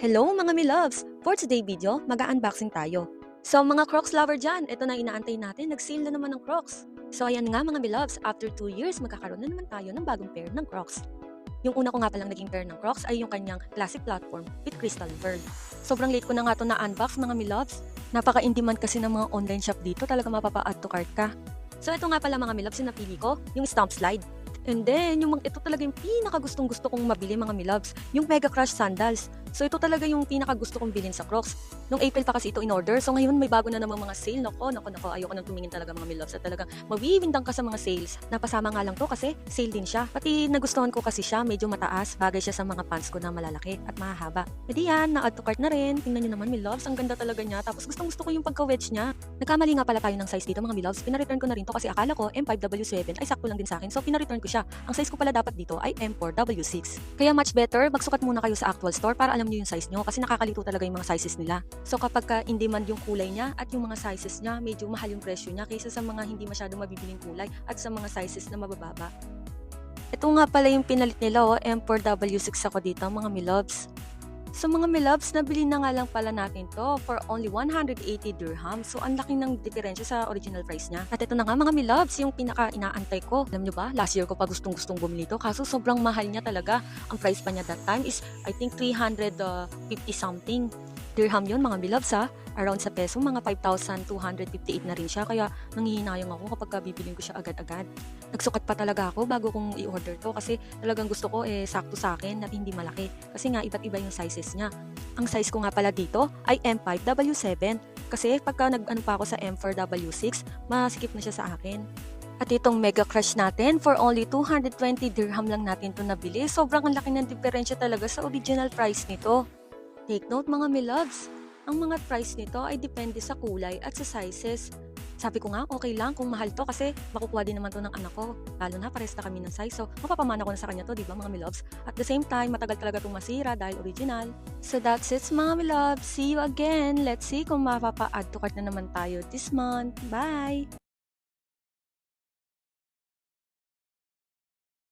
Hello mga mi-loves! For today video, mag-unboxing tayo. So mga Crocs lover dyan, ito na inaantay natin, nag-sale na naman ng Crocs. So ayan nga mga mi-loves, after 2 years, magkakaroon na naman tayo ng bagong pair ng Crocs. Yung una ko nga palang naging pair ng Crocs ay yung kanyang classic platform with crystal pearl. Sobrang late ko na nga ito na-unbox mga mi-loves. Napaka-in-demand kasi ng mga online shop dito, talaga mapapa-add to cart ka. So ito nga pala mga mi-loves, yung napili ko, yung stomp slide. And then, ito talaga yung pinaka-gustong-gusto kong mabili mga mi-loves, yung Mega Crush sandals. So ito talaga yung pinaka-gusto kong bilhin sa Crocs. Nung April pa kasi ito in order, so ngayon may bago na namang mga sale. Nako, ayoko nang tumingin talaga mga mi-loves. At talagang mawiwindang ka sa mga sales. Napasama nga lang to kasi sale din siya. Pati nagustuhan ko kasi siya, medyo mataas. Bagay siya sa mga pants ko na malalaki at mahahaba. Pwede yan, na-add to cart na rin. Tingnan nyo naman mi-loves, ang ganda talaga niya. Tapos gustong-gusto ko yung pagka-wedge niya. Nagkamali nga pala tayo ng size dito mga mi-loves. Pina-return ko na rin to kasi akala ko M5W7 ay sakto lang din sa akin. So pina-return ko siya. Ang size ko pala dapat dito ay M4W6. Kaya much better, magsukat muna kayo sa actual store para alam niyo yung size niyo kasi nakakalito talaga yung mga sizes nila. So kapag in demand yung kulay niya at yung mga sizes niya, medyo mahal yung presyo niya kaysa sa mga hindi masyadong mabibiling kulay at sa mga sizes na mabababa. Ito nga pala yung pinalit nila M4W6 ako dito mga mi-loves. So mga mi-loves, nabili na nga lang pala natin to for only 180 dirham. So ang laki ng diferensya sa original price niya. At ito na nga mga mi-loves, yung pinaka-inaantay ko. Alam nyo ba, last year ko pa gustong-gustong bumili to. Kaso sobrang mahal niya talaga. Ang price pa niya that time is I think 350 something. Dirham yun mga mi-loves ha. Around sa peso, mga 5,258 na rin siya. Kaya nangihinayang ako kapag bibiling ko siya agad-agad. Nagsukat pa talaga ako bago kong i-order to kasi talagang gusto ko sakto sa akin at hindi malaki. Kasi nga iba't iba yung sizes niya. Ang size ko nga pala dito ay M5W7 kasi pagka nag-ano pa ako sa M4W6, masikip na siya sa akin. At itong Mega Crush natin, for only 220 dirham lang natin to nabili. Sobrang ang laki ng diferensya talaga sa original price nito. Take note mga mi-loves, ang mga price nito ay depende sa kulay at sa sizes. Sabi ko nga, okay lang kung mahal to kasi makukuha din naman to ng anak ko. Lalo na pares na kami ng size. So, mapapamana ko na sa kanya to, di ba mga mi-loves? At the same time, matagal talaga itong masira dahil original. So, that's it mga mi-loves. See you again. Let's see kung mapapa-add to cart na naman tayo this month. Bye!